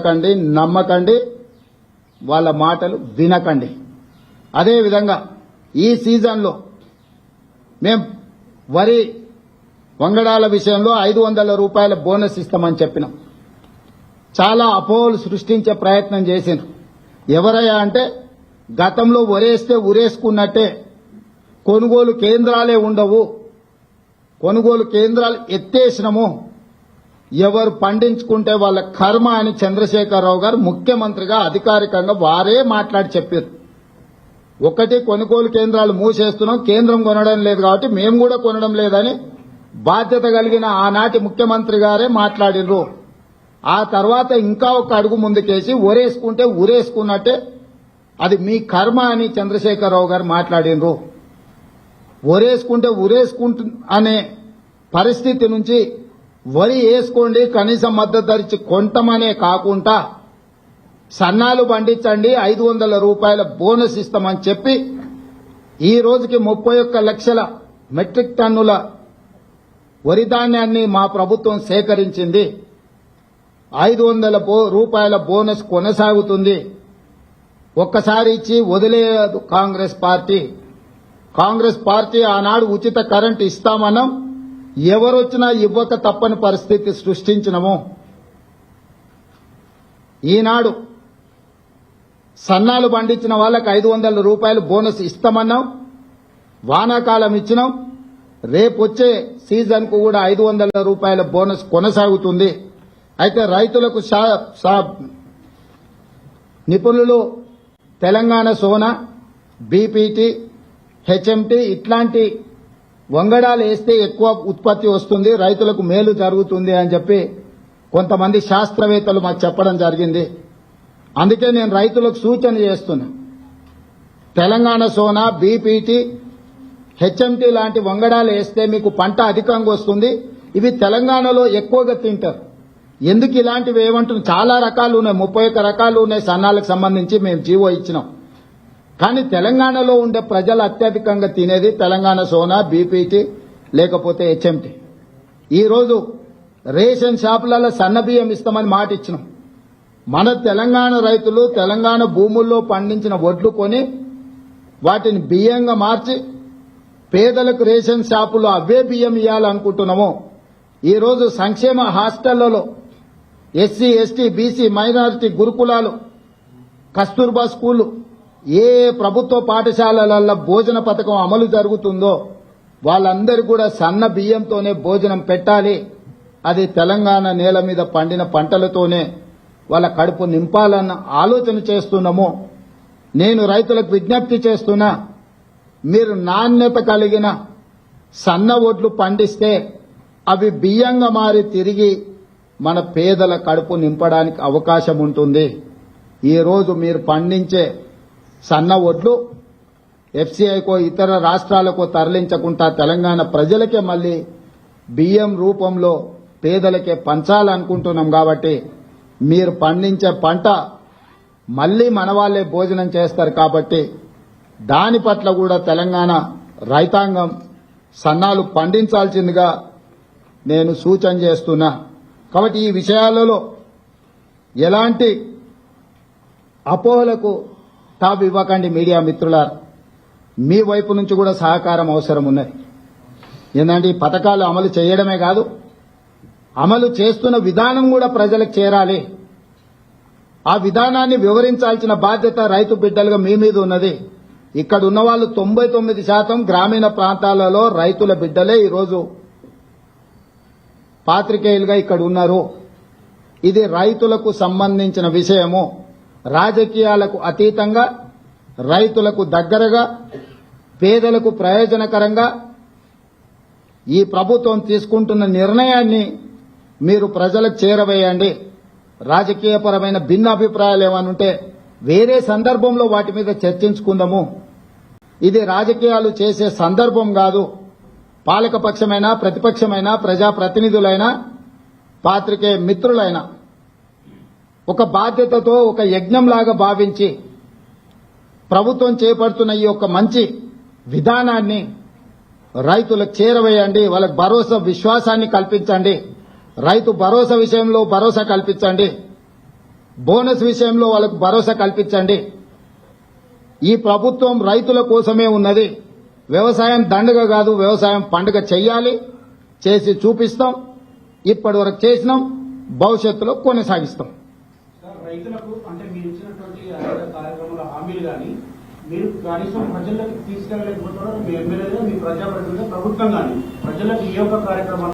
కండి, నమ్మకండి, వాళ్ళ మాటలు వినకండి. అదేవిధంగా ఈ సీజన్లో మేం వరి వంగడాల విషయంలో 500 రూపాయల బోనస్ ఇస్తామని చెప్పినాం. చాలా అపోహలు సృష్టించే ప్రయత్నం చేసిండ్రు. ఎవరయ్యా అంటే గతంలో వరేస్తే ఉరేసుకున్నట్టే కొనుగోలు కేంద్రాలే ఉండవు, కొనుగోలు కేంద్రాలు ఎత్తేసినము, ఎవరు పండించుకుంటే వాళ్ళ కర్మ అని చంద్రశేఖరరావు గారు ముఖ్యమంత్రిగా అధికారికంగా వారే మాట్లాడి చెప్పారు. ఒకటి కొనుగోలు కేంద్రాలు మూసేస్తున్నాం, కేంద్రం కొనడం లేదు కాబట్టి మేము కూడా కొనడం లేదని బాధ్యత కలిగిన ఆనాటి ముఖ్యమంత్రి గారే మాట్లాడినరు. ఆ తర్వాత ఇంకా ఒక అడుగు ముందుకేసి ఒరేసుకుంటే ఉరేసుకున్నట్టే అది మీ కర్మ అని చంద్రశేఖరరావు గారు మాట్లాడినరు. ఒరేసుకుంటే ఉరేసుకుంటు అనే పరిస్థితి నుంచి వరి వేసుకోండి, కనీసం మద్దతు ధర ఇచ్చి కొంటమనే కాకుండా సన్నాలు పండించండి, 500 రూపాయల బోనస్ ఇస్తామని చెప్పి ఈ రోజుకి 31 లక్షల మెట్రిక్ టన్నుల వరి ధాన్యాన్ని మా ప్రభుత్వం సేకరించింది. 500 రూపాయల బోనస్ కొనసాగుతుంది. ఒక్కసారి ఇచ్చి వదిలేయదు కాంగ్రెస్ పార్టీ. కాంగ్రెస్ పార్టీ ఆనాడు ఉచిత కరెంటు ఇస్తామన్నాం, ఎవరొచ్చినా ఇవ్వక తప్పని పరిస్థితి సృష్టించినము. ఈనాడు సన్నాలు పండించిన వాళ్ళకి 500 రూపాయలు బోనస్ ఇస్తామన్నాం, వానాకాలం ఇచ్చినాం, రేపొచ్చే సీజన్ కు కూడా 500 రూపాయల బోనస్ కొనసాగుతుంది. అయితే రైతులకు నిపుణులు తెలంగాణ సోనా, బీపీటీ, హెచ్ఎంటీ ఇట్లాంటి వంగడాలు వేస్తే ఎక్కువ ఉత్పత్తి వస్తుంది, రైతులకు మేలు జరుగుతుంది అని చెప్పి కొంతమంది శాస్త్రవేత్తలు మాకు చెప్పడం జరిగింది. అందుకే నేను రైతులకు సూచన చేస్తున్నా, తెలంగాణ సోనా, బీపీటీ, హెచ్ఎంటీ లాంటి వంగడాలు వేస్తే మీకు పంట అధికంగా వస్తుంది. ఇవి తెలంగాణలో ఎక్కువగా తింటారు. ఎందుకు ఇలాంటివి ఏమంటున్నాం, చాలా రకాలు ఉన్నాయి, 31 రకాలు ఉన్నాయి సన్నాలకు సంబంధించి మేము జీవో ఇచ్చినాం. కానీ తెలంగాణలో ఉండే ప్రజలు అత్యధికంగా తినేది తెలంగాణ సోనా, బీపీటీ లేకపోతే హెచ్ఎంటీ. ఈరోజు రేషన్ షాపులలో సన్న బియ్యం ఇస్తామని మాట ఇచ్చినాం. మన తెలంగాణ రైతులు తెలంగాణ భూముల్లో పండించిన వడ్లు కొని వాటిని బియ్యంగా మార్చి పేదలకు రేషన్ షాపులో అవే బియ్యం ఇవ్వాలనుకుంటున్నాము. ఈరోజు సంక్షేమ హాస్టళ్లలో ఎస్సీ, ఎస్టీ, బీసీ, మైనారిటీ గురుకులాలు, కస్తూర్బా స్కూళ్లు, ఏ ప్రభుత్వ పాఠశాలలలో భోజన పథకం అమలు జరుగుతుందో వాళ్ళందరూ కూడా సన్న బియ్యంతోనే భోజనం పెట్టాలి. అది తెలంగాణ నేల మీద పండిన పంటలతోనే వాళ్ళ కడుపు నింపాలన్న ఆలోచన చేస్తున్నాము. నేను రైతులకు విజ్ఞప్తి చేస్తున్నా, మీరు నాణ్యత కలిగిన సన్న వడ్లు పండిస్తే అవి బియ్యంగా మారి తిరిగి మన పేదల కడుపు నింపడానికి అవకాశం ఉంటుంది. ఈ రోజు మీరు పండించే సన్న వడ్లు ఎఫ్సీఐకో ఇతర రాష్ట్రాలకు తరలించకుండా తెలంగాణ ప్రజలకే మళ్లీ బియ్యం రూపంలో పేదలకే పంచాలనుకుంటున్నాం. కాబట్టి మీరు పండించే పంట మళ్లీ మన వాళ్లే భోజనం చేస్తారు. కాబట్టి దాని పట్ల కూడా తెలంగాణ రైతాంగం సన్నాలు పండించాల్సిందిగా నేను సూచన చేస్తున్నా. కాబట్టి ఈ విషయాలలో ఎలాంటి అపోహలకు తావు ఇవ్వకండి. మీడియా మిత్రులారా, మీ వైపు నుంచి కూడా సహకారం అవసరం ఉన్నది. ఏంటంటే ఈ పథకాలు అమలు చేయడమే కాదు, అమలు చేస్తున్న విధానం కూడా ప్రజలకు చేరాలి. ఆ విధానాన్ని వివరించాల్సిన బాధ్యత రైతు బిడ్డలుగా మీ మీద ఉన్నది. ఇక్కడ ఉన్న వాళ్ళు 99% గ్రామీణ ప్రాంతాలలో రైతుల బిడ్డలే ఈరోజు పాత్రికేయులుగా ఇక్కడ ఉన్నారు. ఇది రైతులకు సంబంధించిన విషయము. రాజకీయాలకు అతీతంగా రైతులకు దగ్గరగా పేదలకు ప్రయోజనకరంగా ఈ ప్రభుత్వం తీసుకుంటున్న నిర్ణయాన్ని మీరు ప్రజలకు చేరవేయండి. రాజకీయపరమైన భిన్న అభిప్రాయాలు ఏమైనా ఉంటే వేరే సందర్భంలో వాటి మీద చర్చించుకుందాము. ఇది రాజకీయాలు చేసే సందర్భం కాదు. పాలకపక్షమైనా ప్రతిపక్షమైనా ప్రజాప్రతినిధులైనా పాత్రికేయ మిత్రులైనా ఒక బాధ్యతతో ఒక యజ్ఞంలాగా భావించి ప్రభుత్వం చేపడుతున్న ఈ యొక్క మంచి విధానాన్ని రైతులకు చేరవేయండి. వాళ్ళకి భరోసా, విశ్వాసాన్ని కల్పించండి. రైతు భరోసా విషయంలో భరోసా కల్పించండి. బోనస్ విషయంలో వాళ్ళకు భరోసా కల్పించండి. ఈ ప్రభుత్వం రైతుల కోసమే ఉన్నది. వ్యవసాయం దండగ కాదు, వ్యవసాయం పండుగ చెయ్యాలి, చేసి చూపిస్తాం. ఇప్పటి వరకు చేసినాం, భవిష్యత్తులో కొనసాగిస్తాం. సార్, రైతులకు అంటే మీరు ఇచ్చినటువంటి అనేక కార్యక్రమాల హామీలు కానీ మీరు కనీసం ప్రజలకు తీసుకెళ్లలేకపోతున్నారు. మీ ఎమ్మెల్యేగా, మీ ప్రజాప్రతినిధిగా, ప్రభుత్వం కానీ ప్రజలకు ఏ ఒక్క కార్యక్రమాలు